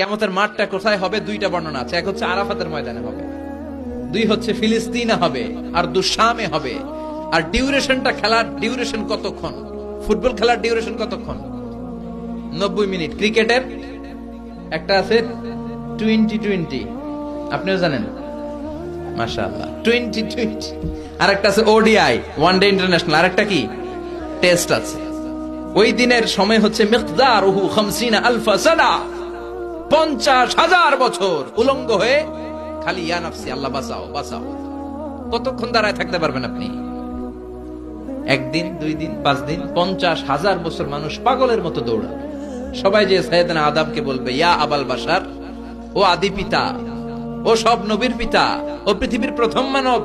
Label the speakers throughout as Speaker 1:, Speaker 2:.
Speaker 1: কিয়ামতের মাঠটা কোথায় হবে দুইটা বর্ণনা আছে। এক হচ্ছে আরাফাতের ময়দানে হবে, দুই হচ্ছে ফিলিস্তিনে হবে, আর শামে হবে। আর ডিউরেশনটা, খেলার ডিউরেশন কতক্ষণ? ফুটবল খেলার ডিউরেশন কতক্ষণ? 90 মিনিট। ক্রিকেটের একটা আছে 20-20, আপনিও জানেন, মাশাআল্লাহ, 20-20। আর একটা আছে ওডিআই, ওয়ান ডে ইন্টারন্যাশনাল। আর একটা কি টেস্ট আছে। ওই দিনের সময় হচ্ছে মিকদারুহু 50 আলফা সানা, 50,000 বছর উলঙ্গ হয়ে খালি ইয়া নাফসি, আল্লাহ বাঁচাও বাঁচাও। কতক্ষণ দাঁড়ায় থাকতে পারবেন আপনি? একদিন, 2 দিন, 5 দিন? 50,000 বছর মানুষ পাগলের মতো দৌড়াবে। সবাই যে সাইয়েদনা আদমকে বলবে, ইয়া আবাল বাশার, ও আদি পিতা, ও সব নবীর পিতা, ও পৃথিবীর প্রথম মানব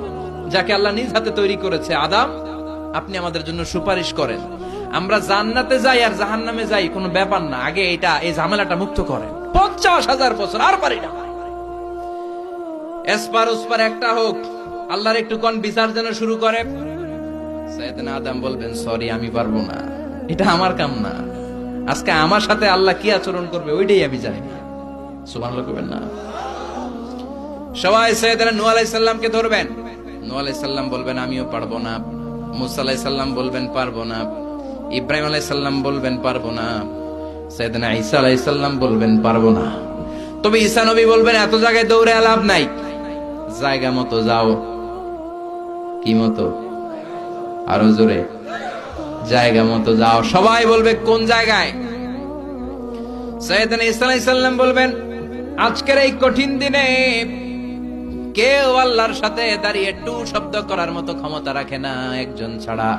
Speaker 1: যাকে আল্লাহ নিজ হাতে তৈরি করেছে, আদম, আপনি আমাদের জন্য সুপারিশ করেন। আমরা জান্নাতে যাই আর জাহান্নামে যাই কোনো ব্যাপার না, আগে এই ঝামেলাটা মুক্ত করেন। 50,000 বছর আর পারি না। এসপার ওসপার একটা হোক, আল্লাহর একটু কোন বিচার যেন শুরু করে। সাইয়েদনা আদম বলবেন, সরি, আমি পারবো না, এটা আমার কাম না। আজকে আমার সাথে আল্লাহ কি আচরণ করবে ওইটাই আমি জানি না। সুবহানাল্লাহ কইবেন না? সবাই সাইয়েদনা নূহ আলাইহিস সালামকে ধরবেন। নূহ আলাইহিস সালাম বলবেন, আমিও পারবো না। মুসা আলাইহিস সালাম বলবেন, পারবো না। ইব্রাহিম আলাইহিস সালাম বলবেন, পারবো না। সাইয়েদনা ঈসা আলাইহিস সালাম বলবেন, পারবো না। তবে ঈসা নবী বলবেন, এত জায়গায় দৌড়ে লাভ নাই, জায়গা মতো যাও। কি মতো? আরো জোরে, জায়গা মতো যাও। সবাই বলবে, কোন জায়গায়? সাইয়েদনা ঈসা আলাইহিস সালাম বলবেন, আজকের এই কঠিন দিনে কেউ আল্লাহর সাথে দাঁড়িয়ে টু শব্দ করার মতো ক্ষমতা রাখে না, একজন ছাড়া।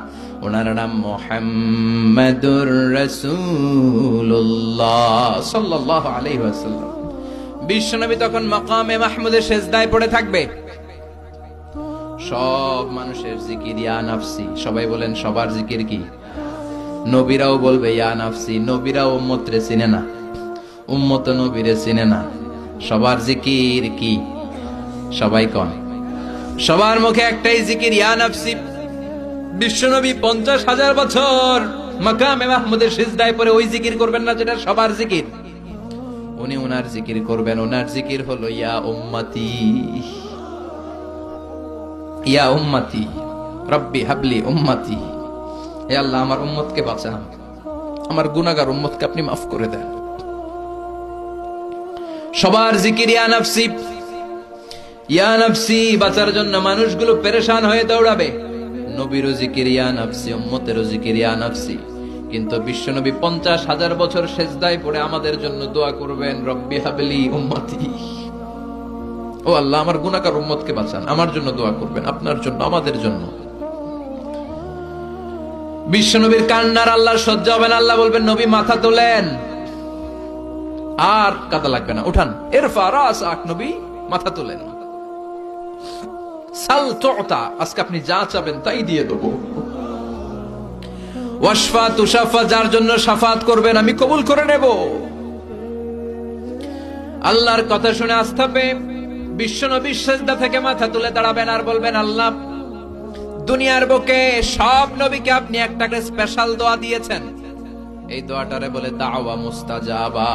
Speaker 1: ওনার নাম মুহাম্মাদুর রাসূলুল্লাহ সাল্লাল্লাহু আলাইহি ওয়াসাল্লাম। বিশ্বনবী তখন মাকামে মাহমুদের সেজদায় পড়ে থাকবে। সব মানুষের জিকির ইয়া নাফসি। সবাই বলেন, সবার জিকির কি? নবীরাও বলবে ইয়া নাফসি। নবীরাও উম্মতরে চিনে না, উম্মত নবীরে চিনে না। সবার জিকির কি? সবাই কোন? সবার মুখে একটাই জিকির, ইয়া নাফসি। বিশ্বনবী 50,000 বছর মাকামে মাহমুদের সিজদায় পড়ে ওই জিকির করবেন না যেটা সবার জিকির। উনি ওনার জিকির করবেন। ওনার জিকির হলো ইয়া উম্মতি, ইয়া উম্মতি রব্বি হাবলি উম্মতি। হে আল্লাহ, আমার উম্মতকে বাঁচান, আমার গুনাহগার উম্মতকে আপনি মাফ করে দেন। সবার জিকির ইয়া নাফসি, ইয়া নাফসি। বাঁচার জন্য মানুষগুলো পেরেশান হয়ে দৌড়াবে। নবীরও জিকির ইয়া নাফসি, উম্মতেরও জিকির ইয়া নাফসি। কিন্তু বিশ্বনবী 50,000 বছর সেজদায় পড়ে আমাদের জন্য দোয়া করবেন, রব্বি হাবলি উম্মতি। ও আল্লাহ, আমার গুনাহগার উম্মতকে বাঁচান, আমার জন্য দোয়া করবেন, আপনার জন্য, আমাদের জন্য। বিশ্বনবীর কান্নার আল্লাহ সহ্য হবে না। আল্লাহ বলবেন, নবী মাথা তোলেন, আর কাদা লাগবে না, উঠান। ইরফা রাসাক, নবী মাথা তোলেন। সাল তুতা, আজকে আপনি যা চাবেন তাই দিয়ে দেব। ওয়াশফা তুশাফা, যার জন্য শাফাত করবেন আমি কবুল করে নেব। আল্লাহর কথা শুনে আস্থা পেয়ে বিশ্বনবী সিজদা থেকে মাথা তুলে দাঁড়াবেন আর বলবেন, আল্লাহ, দুনিয়ার বুকে সব নবীকে আপনি একটা করে স্পেশাল দোয়া দিয়েছেন। এই দোয়াটারে বলে দাওয়া মুস্তাজাবা,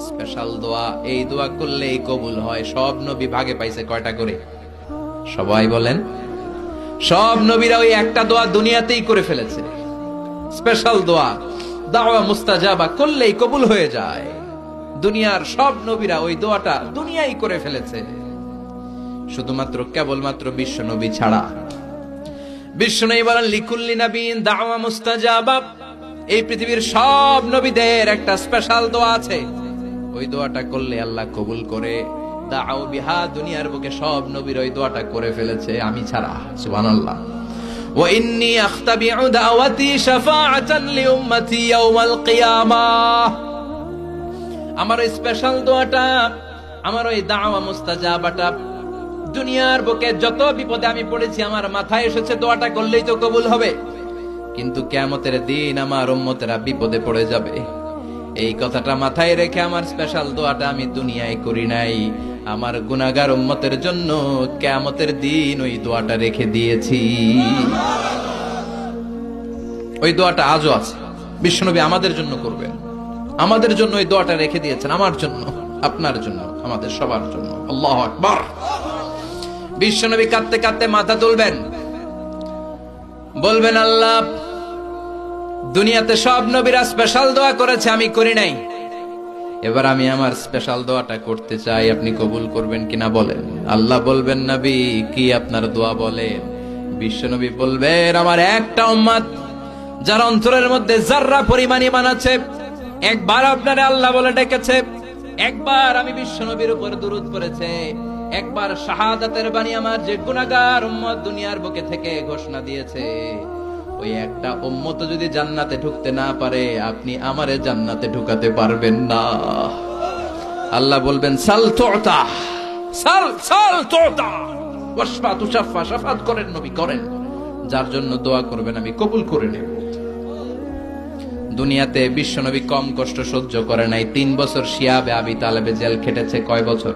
Speaker 1: স্পেশাল দোয়া। এই দোয়া করলেই কবুল হয়। সব নবী ভাগে পাইছে কয়টা করে? সবাই বলেন, সব নবীরা ওই একটা দোয়া দুনিয়াতেই করে ফেলেছে, স্পেশাল দোয়া। দাওয়া মুস্তাজাবা করলেই কবুল হয়ে যায়। দুনিয়ার সব নবীরা ওই দোয়াটা দুনিয়ায় করে ফেলেছে, শুধুমাত্র কেবলমাত্র বিশ্ব নবী ছাড়া। বিশ্ব নবী বলেন, লিকুল্লি নবীন দাওয়া মুস্তাজাবা। এই পৃথিবীর সব নবীদের একটা স্পেশাল দোয়া আছে, ওই দোয়াটা করলে আল্লাহ কবুল করে। দাও বিহা, দুনিয়ার বুকে সব নবীর ওই দোয়াটা করে ফেলেছে, আমি ছাড়া। সুবহানাল্লাহ। ওয়া ইন্নী আখতাবিউ দাওয়াতি শাফাআতান লিউম্মতি ইয়াউমাল কিয়ামাহ। আমার ওই স্পেশাল দোয়াটা, আমার ওই দাওয়া মুস্তাজাবাটা দুনিয়ার বুকে যত বিপদে আমি পড়েছি, আমার মাথায় এসেছে দোয়াটা করলেই তো কবুল হবে। কিন্তু কিয়ামতের দিন আমার উম্মতেরা বিপদে পড়ে যাবে, এই কথাটা মাথায় রেখে আমার স্পেশাল দোয়াটা আমি দুনিয়ায় করি নাই। আমার গুনাহগার উম্মতের জন্য কিয়ামতের দিন ওই দোয়াটা রেখে দিয়েছি। ওই দোয়াটা আজও আছে, বিশ্বনবী আমাদের জন্য করবেন, আমাদের জন্য ওই দোয়াটা রেখে দিয়েছেন, আমার জন্য। আপনার জন্য, আমাদের সবার জন্য। আল্লাহু আকবার। বিশ্বনবী কাঁদতে কাঁদতে মাথা তুলবেন, বলবেন আল্লাহ, দুনিয়াতে সব নবীরা স্পেশাল দোয়া করেছে, আমি করি নাই, এবার আমি আমার স্পেশাল দোয়াটা করতে চাই, আপনি কবুল করবেন কিনা বলেন। আল্লাহ বলবেন, নবী কি আপনার দোয়া বলেন? বিশ্বনবী বলবেন, আমার একটা উম্মত যার অন্তরের মধ্যে যাররা পরিমাণ ঈমান আছে, একবার আপনারে আল্লাহ বলে ডেকেছে, একবার আমি বিশ্বনবীর উপর দুরূদ পড়েছে, একবার শাহাদাতের বাণী আমার যে গুনাহগার উম্মত দুনিয়ার বুকে থেকে ঘোষণা দিয়েছে, ওই একটা উম্মত যদি জান্নাতে ঢুকতে না পারে, আপনি আমারে জান্নাতে ঢুকাতে পারবেন না। আল্লাহ বলবেন, সাল তুতা, সাল সাল তুতা ওয়াশফা তুশাফা, শাফাত করেন নবী, করেন, যার জন্য দোয়া করবেন আমি কবুল করে নেব। দুনিয়াতে বিশ্বনবী কম কষ্ট সহ্য করে নাই। 3 বছর শিয়াবে আবি তালেবে জেল খেটেছে। কয় বছর?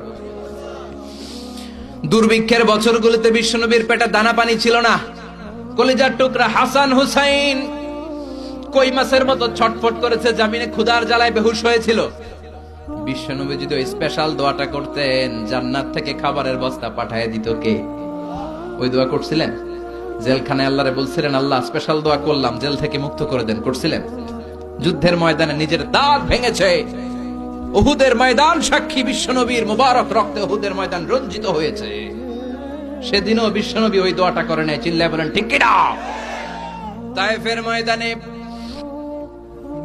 Speaker 1: দুর্ভিক্ষের বছরগুলোতে বিশ্বনবীর পেটে দানা পানি ছিল না। কলিজার টুকরা হাসান হুসাইন কই মাছের মতো ছটফট করেছে, জামিনে ক্ষুধার জ্বালায় বেহুশ হয়েছিল। বিশ্বনবী যদি ওই স্পেশাল দোয়াটা করতেন, জান্নাত থেকে খাবারের বস্তা পাঠিয়ে দিত কে? ওই দোয়া করছিলেন? জেলখানায় আল্লাহরে বলছিলেন, আল্লাহ স্পেশাল দোয়া করলাম, জেল থেকে মুক্ত করে দেন, করছিলেন? যুদ্ধের ময়দানে নিজের দাঁত ভেঙেছে, উহুদের ময়দান সাক্ষী, বিশ্বনবীর মুবারক রক্তে উহুদের ময়দান রঞ্জিত হয়েছে। সেদিনও বিশ্বনবী ওই দোয়াটা করে নাই। চিল্লায় বলেন ঠিক কিনা? তায়েফের ময়দানে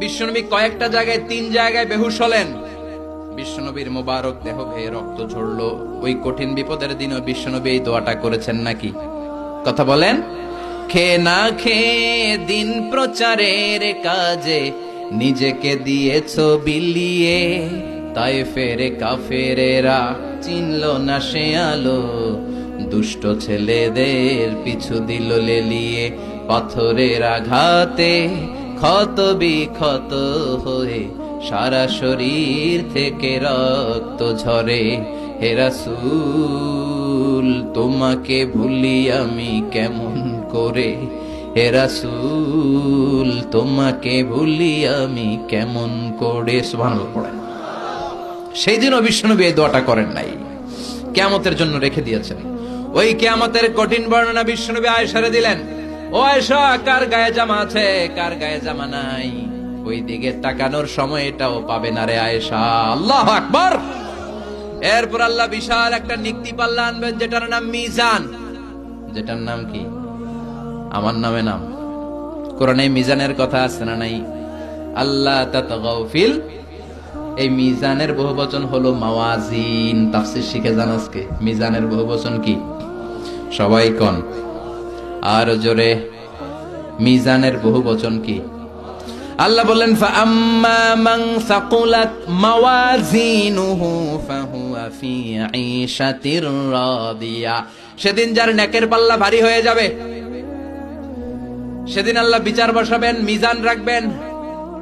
Speaker 1: বিশ্বনবী কয়েকটা জায়গায়, 3 জায়গায় বেহুশ হলেন। বিশ্বনবীর মুবারক দেহ বেয়ে রক্ত ঝরলো। ওই কঠিন বিপদের দিনও বিশ্বনবী এই দোয়াটা করেছেন নাকি? কথা বলেন। খেয়ে না খেয়ে দিন প্রচারের কাজে নিজেকে দিয়েছো বিলিয়ে, তায়েফের কাফেরেরা চিনল না সে আলো, দুষ্ট ছেলেদের পিছু দিল লেলিয়ে, পাথরের আঘাতে ক্ষত বিক্ষত হয়ে সারা শরীর থেকে রক্ত ঝরে। হে রাসূল তোমাকে ভুলি আমি কেমন করে, হে রাসূল তোমাকে ভুলি আমি কেমন করে। সুবহানাল্লাহ পড়েন। সেই দিনও বিশ্বনবী এই দোয়াটা করেন নাই, কিয়ামতের জন্য রেখে দিয়েছেন। ওই কিয়ামতের কঠিন বর্ণনা বিশ্বনবী আয়েশারে দিলেন। ও আয়েশা, কার গায়ে জামা আছে, কার গায়ে জামা নাই, ওই দিকে তাকানোর সময় এটাও পাবে না রে আয়েশা। আল্লাহু আকবার। এরপর আল্লাহ বিশাল একটা নিক্তি পাল্লা আনবেন, যেটার নাম মিজান। যেটার নাম কি? আমার নামে নাম। কোরআনে মিজানের কথা আছে না নাই? আল্লাহ তাতগাউ ফিল, এই মিজানের বহুবচন হলো মাওয়াজিন। তাফসীর শিখে যান আজকে। মিজানের বহুবচন কি? সবাই কোন আর জোরে, মিজানের বহুবচন কি? আল্লাহ বললেন, ফাআম্মা মান সাকুলাত মাওয়াজিনুহু ফাহুয়া ফি ঈশাতির রাদিয়া। সেদিন যার নেকের পাল্লা ভারী হয়ে যাবে, সেদিন আল্লাহ বিচার বসাবেন, মিজান রাখবেন।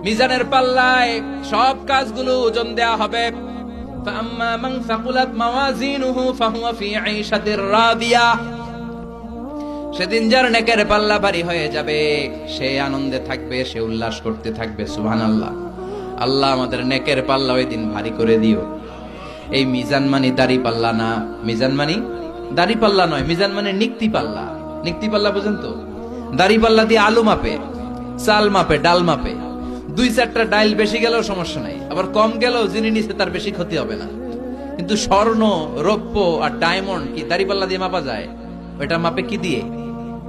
Speaker 1: মিজানের পাল্লায় সব কাজগুলো ওজন দেয়া হবে। ফাআম্মা মান সাকুলাত মাওয়াজিনুহু ফাহুয়া ফি ঈশাতির রাদিয়া। সেদিন যার নেকের পাল্লা ভারী হয়ে যাবে, সে আনন্দে থাকবে, সে উল্লাস করতে থাকবে। সুবহানাল্লাহ। আল্লাহ আমাদের নেকের পাল্লা ওই দিন ভারী করে দিও। এই মিজান মানে দাড়ি পাল্লা না, মিজান মানে দাড়ি পাল্লা নয়, মিজান মানে নিক্তি পাল্লা। নিক্তি পাল্লা বুঝেন তো? দাড়ি পাল্লা দিয়ে আলু মাপে, চাল মাপে, ডাল মাপে। 2-4টা ডাইল বেশি গেলেও সমস্যা নাই, আবার কম গেলেও যিনি নিচে তার বেশি ক্ষতি হবে না। কিন্তু স্বর্ণ, রৌপ্য আর ডায়মন্ড কি দাড়ি পাল্লা দিয়ে মাপা যায়? ওইটা মাপে কি দিয়ে?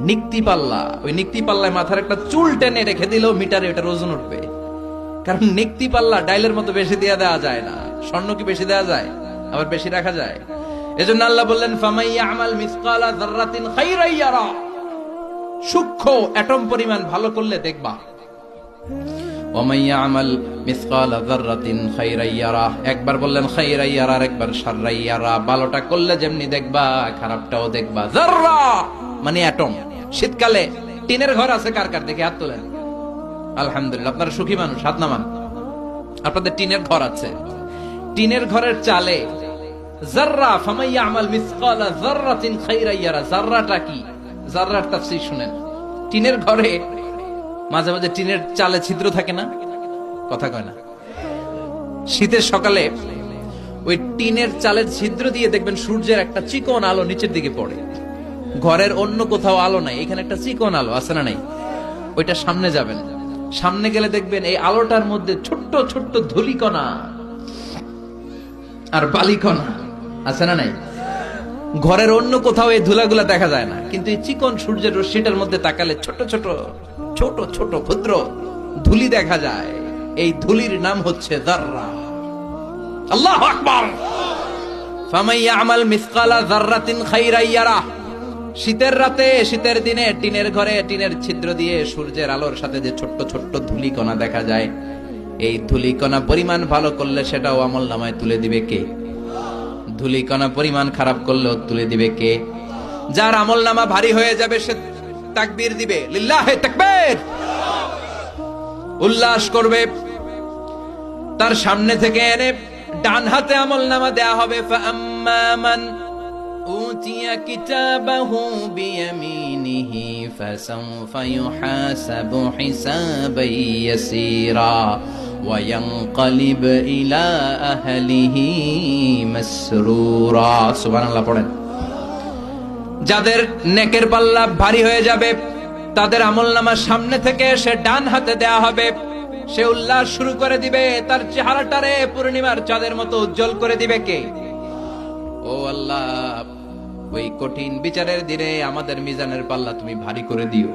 Speaker 1: নিক্তি পাল্লা। ওই নিক্তি পাল্লায় মাথার একটা চুল টেনে রেখে দিলেও মিটারে ওটার ওজন উঠবে। কারণ নিক্তি পাল্লা ডাইলের মতো বেশি দেওয়া যায় না। স্বর্ণ কি বেশি দেওয়া যায়? আবার বেশি রাখা যায়? এজন্য আল্লাহ বললেন, ফামান ইয়ামাল মিসকালা যাররাতিন খাইরান ইয়ারা। সূক্ষ্ম অ্যাটম পরিমাণ ভালো করলে দেখবা। ওয়ামান ইয়ামাল মিসকালা যাররাতিন খাইরান ইয়ারা। একবার বললেন খাইরান ইয়ারা, আর একবার শাররান ইয়ারা। ভালোটা করলে যেমনি দেখবা, খারাপটাও দেখবা। যাররা মানে অ্যাটম। শীতকালে টিনের ঘর আছে কার কার? দেখে হাত তোলেন। আলহামদুলিল্লাহ, আপনারা সুখী মানুষ, হাত নামান। আপনাদের টিনের ঘর আছে। টিনের ঘরের চালে যাররা, ফামান ইয়ামাল মিসকালা যাররাতিন খাইরান ইয়ারা। যাররাটা কি? যাররার তাফসীর শুনেন। টিনের ঘরে মাঝে মাঝে টিনের চালে ছিদ্র থাকে না? কথা কয় না? শীতের সকালে ওই টিনের চালের ছিদ্র দিয়ে দেখবেন সূর্যের একটা চিকন আলো নিচের দিকে পড়ে। ঘরের অন্য কোথাও আলো নাই, এখানে একটা চিকন আলো আছে না নাই? ওইটা সামনে যাবেন, সামনে গেলে দেখবেন এই আলোটার মধ্যে ছোট্ট ছোট্ট ধূলিকণা আর বালিকণা আছে না নাই? ঘরের অন্য কোথাও এই ধুলাগুলা দেখা যায় না, কিন্তু এই চিকন সূর্যের রশ্মিটার মধ্যে তাকালে ছোট ছোট ছোট ছোট ক্ষুদ্র ধুলি দেখা যায়। এই ধুলির নাম হচ্ছে যাররা। আল্লাহু আকবার। ফামান ইয়ামাল মিসকালা যাররাতিন খাইরান ইয়ারাহ। শীতের রাতে, শীতের দিনে টিনের ঘরে টিনের ছিদ্র দিয়ে সূর্যের আলোর সাথে যে ছোট্ট ছোট্ট ধুলিকণা দেখা যায়, এই ধুলিকণা পরিমাণ ভালো করলে সেটাও আমলনামায় তুলে দিবে কে? ধুলিকণা পরিমাণ খারাপ করলেও তুলে দিবে কে? যার আমলনামা ভারী হয়ে যাবে সে তাকবীর দিবে, লিল্লাহে তাকবীর, উল্লাস করবে। তার সামনে থেকে এনে ডান হাতে আমলনামা দেয়া হবে। ফাআম্মা মান উতিয়া কিতাবাহু বিয়ামিনিহি ফাসাউফা ইউহাসাবু হিসাবান ইয়াসীরা ওয়া ইয়ানকালিব ইলা আহলিহি মাসরুরা। সুবহানাল্লাহ পড়েন। যাদের নেকের পাল্লা ভারী হয়ে যাবে তাদের আমলনামা সামনে থেকে সে ডান হাতে দেয়া হবে। সে উল্লাস শুরু করে দিবে, তার চেহারাটারে পূর্ণিমার চাঁদের মতো উজ্জ্বল করে দিবে কে? ও আল্লাহ, ওই কঠিন বিচারের দিনে আমাদের মিজানের পাল্লা তুমি ভারী করে দিও।